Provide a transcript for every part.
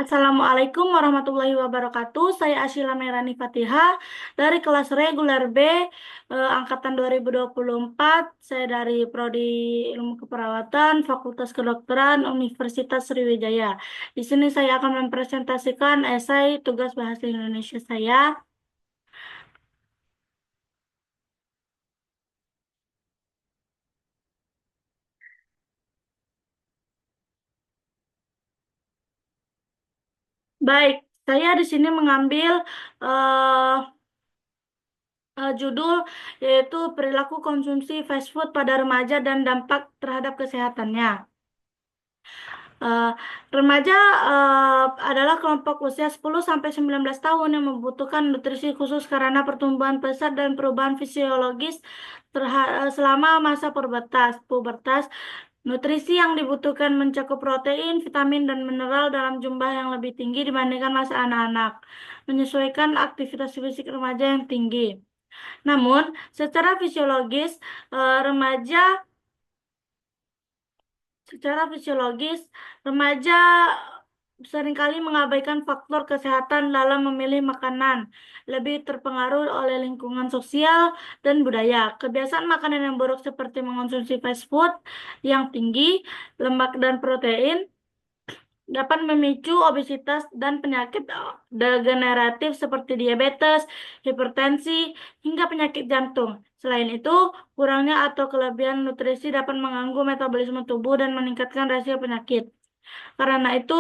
Assalamualaikum warahmatullahi wabarakatuh. Saya Asyila Merani Fatihah dari kelas reguler B angkatan 2024. Saya dari Prodi Ilmu Keperawatan Fakultas Kedokteran Universitas Sriwijaya. Di sini saya akan mempresentasikan esai tugas bahasa Indonesia saya. Baik, saya di sini mengambil eh, judul yaitu perilaku konsumsi fast food pada remaja dan dampak terhadap kesehatannya. Eh, Remaja adalah kelompok usia 10 sampai 19 tahun yang membutuhkan nutrisi khusus karena pertumbuhan pesat dan perubahan fisiologis selama masa pubertas. Nutrisi yang dibutuhkan mencakup protein, vitamin, dan mineral dalam jumlah yang lebih tinggi dibandingkan masa anak-anak, menyesuaikan aktivitas fisik remaja yang tinggi. Namun, secara fisiologis, eh, remaja Secara fisiologis, remaja seringkali mengabaikan faktor kesehatan dalam memilih makanan, lebih terpengaruh oleh lingkungan sosial dan budaya. Kebiasaan makanan yang buruk seperti mengonsumsi fast food yang tinggi lemak dan protein dapat memicu obesitas dan penyakit degeneratif seperti diabetes, hipertensi, hingga penyakit jantung. Selain itu, kurangnya atau kelebihan nutrisi dapat mengganggu metabolisme tubuh dan meningkatkan resiko penyakit. Karena itu,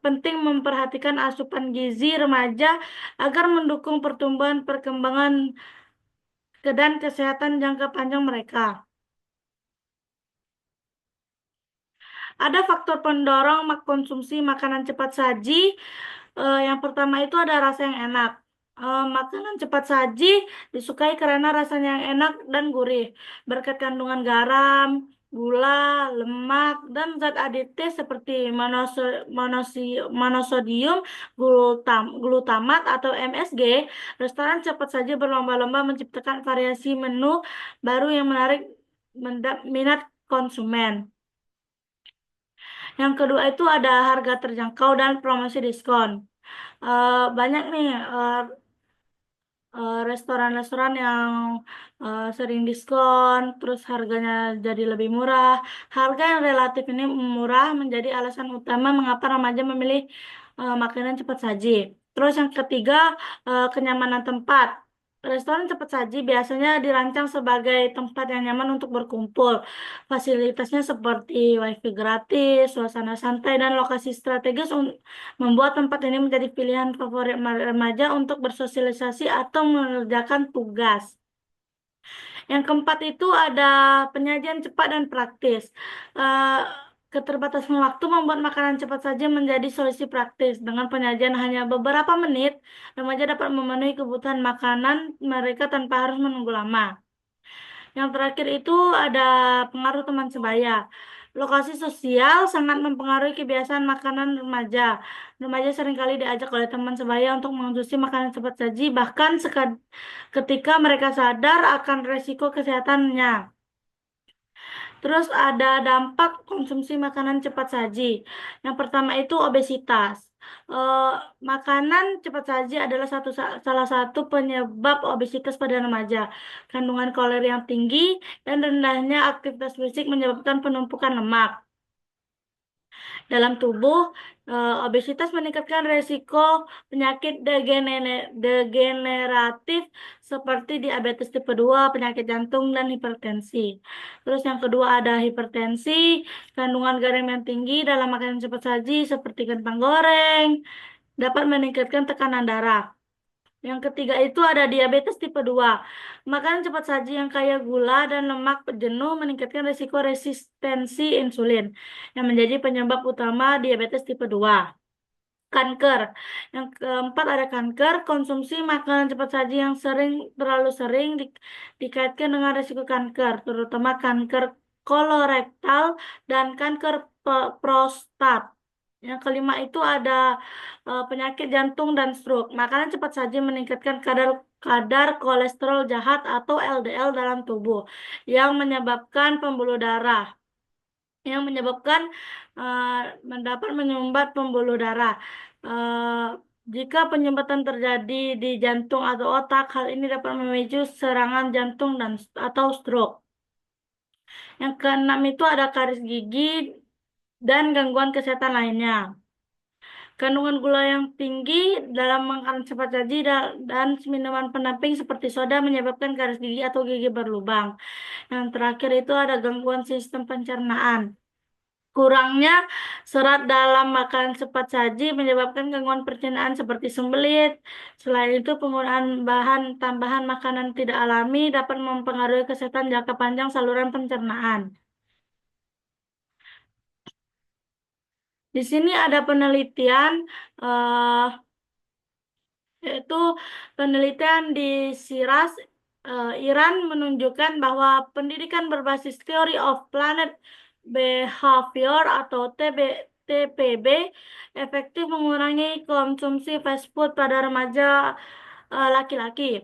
penting memperhatikan asupan gizi remaja agar mendukung pertumbuhan, perkembangan, dan kesehatan jangka panjang mereka. Ada faktor pendorong konsumsi makanan cepat saji. Yang pertama itu ada rasa yang enak. Makanan cepat saji disukai karena rasanya yang enak dan gurih, berkat kandungan garam, gula, lemak, dan zat aditif seperti monosodium glutamat atau MSG. Restoran cepat saji berlomba-lomba menciptakan variasi menu baru yang menarik minat konsumen. Yang kedua itu ada harga terjangkau dan promosi diskon. Banyak nih restoran-restoran yang sering diskon, terus harganya jadi lebih murah. Harga yang relatif ini murah menjadi alasan utama mengapa remaja memilih makanan cepat saji. Terus yang ketiga, kenyamanan tempat. Restoran cepat saji biasanya dirancang sebagai tempat yang nyaman untuk berkumpul. Fasilitasnya seperti wifi gratis, suasana santai, dan lokasi strategis membuat tempat ini menjadi pilihan favorit remaja untuk bersosialisasi atau mengerjakan tugas. Yang keempat itu ada penyajian cepat dan praktis. Eh, Keterbatasan waktu membuat makanan cepat saja menjadi solusi praktis. Dengan penyajian hanya beberapa menit, remaja dapat memenuhi kebutuhan makanan mereka tanpa harus menunggu lama. Yang terakhir itu ada pengaruh teman sebaya. Lokasi sosial sangat mempengaruhi kebiasaan makanan remaja. Remaja seringkali diajak oleh teman sebaya untuk mengonsumsi makanan cepat saji, bahkan ketika mereka sadar akan resiko kesehatannya. Terus ada dampak konsumsi makanan cepat saji. Yang pertama itu obesitas. Eh, Makanan cepat saji adalah salah satu penyebab obesitas pada remaja. Kandungan kalori yang tinggi dan rendahnya aktivitas fisik menyebabkan penumpukan lemak dalam tubuh. Obesitas meningkatkan resiko penyakit degeneratif seperti diabetes tipe 2, penyakit jantung, dan hipertensi. Terus yang kedua ada hipertensi, kandungan garam yang tinggi dalam makanan cepat saji seperti kentang goreng dapat meningkatkan tekanan darah. Yang ketiga itu ada diabetes tipe 2. Makanan cepat saji yang kaya gula dan lemak jenuh meningkatkan risiko resistensi insulin yang menjadi penyebab utama diabetes tipe 2. Kanker. Yang keempat ada kanker. Konsumsi makanan cepat saji yang terlalu sering dikaitkan dengan risiko kanker, terutama kanker kolorektal dan kanker prostat. Yang kelima itu ada penyakit jantung dan stroke. Makanan cepat saji meningkatkan kadar kadar kolesterol jahat atau LDL dalam tubuh yang menyebabkan pembuluh darah. yang menyebabkan mendapat menyumbat pembuluh darah. Eh, Jika penyumbatan terjadi di jantung atau otak, hal ini dapat memicu serangan jantung dan atau stroke. Yang keenam itu ada karies gigi dan gangguan kesehatan lainnya. Kandungan gula yang tinggi dalam makanan cepat saji dan minuman pendamping seperti soda menyebabkan karies gigi atau gigi berlubang. Yang terakhir itu ada gangguan sistem pencernaan. Kurangnya serat dalam makanan cepat saji menyebabkan gangguan pencernaan seperti sembelit. Selain itu, penggunaan bahan tambahan makanan tidak alami dapat mempengaruhi kesehatan jangka panjang saluran pencernaan. Di sini ada penelitian eh, yaitu penelitian di Shiraz, Iran menunjukkan bahwa pendidikan berbasis Theory of Planet Behavior atau TPB efektif mengurangi konsumsi fast food pada remaja laki-laki.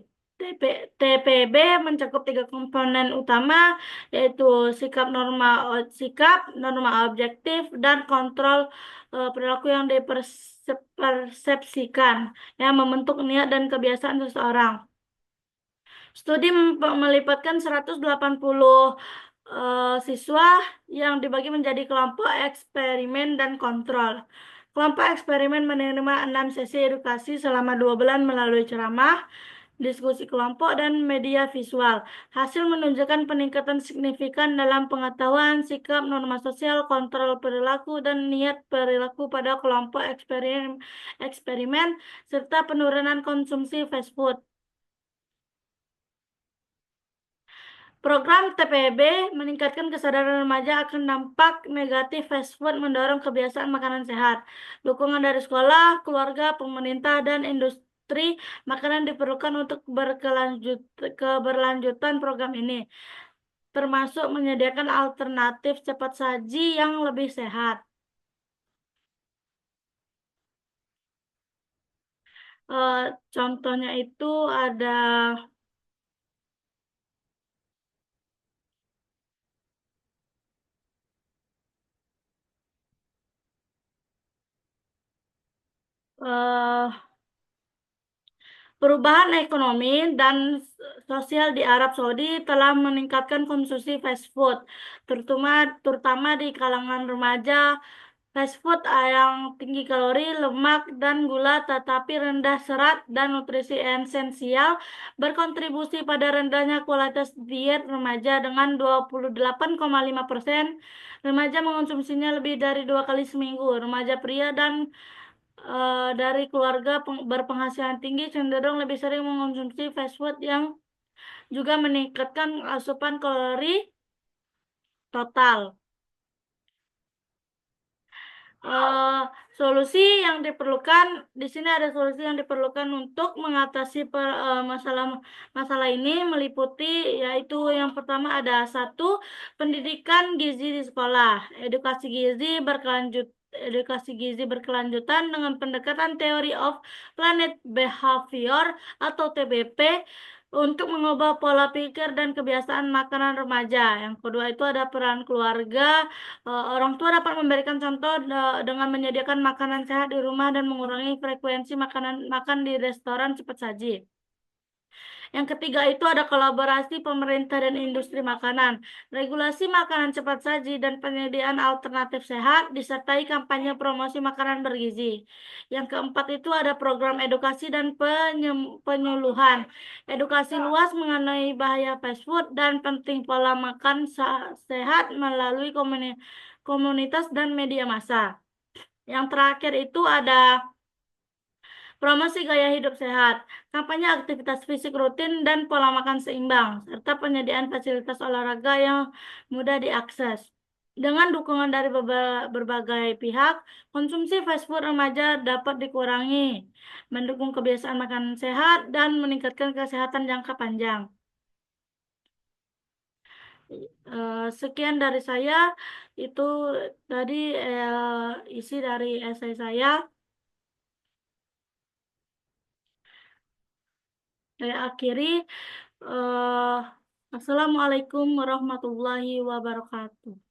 TPB mencakup tiga komponen utama, yaitu sikap norma objektif, dan kontrol perilaku yang dipersepsikan yang membentuk niat dan kebiasaan seseorang. Studi melibatkan 180 siswa yang dibagi menjadi kelompok eksperimen dan kontrol. Kelompok eksperimen menerima 6 sesi edukasi selama 2 bulan melalui ceramah, diskusi kelompok, dan media visual. Hasil menunjukkan peningkatan signifikan dalam pengetahuan, sikap, norma sosial, kontrol perilaku, dan niat perilaku pada kelompok eksperimen serta penurunan konsumsi fast food. Program TPB meningkatkan kesadaran remaja akan dampak negatif fast food mendorong kebiasaan makanan sehat. Dukungan dari sekolah, keluarga, pemerintah, dan industri makanan diperlukan untuk keberlanjutan program ini, termasuk menyediakan alternatif cepat saji yang lebih sehat. Contohnya itu ada eh, perubahan ekonomi dan sosial di Arab Saudi telah meningkatkan konsumsi fast food, terutama di kalangan remaja. Fast food yang tinggi kalori, lemak, dan gula tetapi rendah serat dan nutrisi esensial berkontribusi pada rendahnya kualitas diet remaja. Dengan 28,5% remaja mengonsumsinya lebih dari 2 kali seminggu. Remaja pria dan dari keluarga berpenghasilan tinggi cenderung lebih sering mengonsumsi fast food yang juga meningkatkan asupan kalori total. eh, Solusi yang diperlukan di sini ada solusi yang diperlukan untuk mengatasi masalah masalah ini meliputi, yaitu yang pertama ada satu, pendidikan gizi di sekolah, edukasi gizi berkelanjutan dengan pendekatan Theory of Planet Behavior atau TBP untuk mengubah pola pikir dan kebiasaan makanan remaja. Yang kedua itu ada peran keluarga. Orang tua dapat memberikan contoh dengan menyediakan makanan sehat di rumah dan mengurangi frekuensi makan di restoran cepat saji. Yang ketiga itu ada kolaborasi pemerintah dan industri makanan, regulasi makanan cepat saji, dan penyediaan alternatif sehat, disertai kampanye promosi makanan bergizi. Yang keempat itu ada program edukasi dan penyuluhan, edukasi luas mengenai bahaya fast food dan penting pola makan sehat melalui komunitas dan media massa. Yang terakhir itu ada promosi gaya hidup sehat, kampanye aktivitas fisik rutin dan pola makan seimbang, serta penyediaan fasilitas olahraga yang mudah diakses. Dengan dukungan dari berbagai pihak, konsumsi fast food remaja dapat dikurangi, mendukung kebiasaan makan sehat, dan meningkatkan kesehatan jangka panjang. Sekian dari saya, itu tadi isi dari esai saya. Saya akhiri. eh Assalamualaikum warahmatullahi wabarakatuh.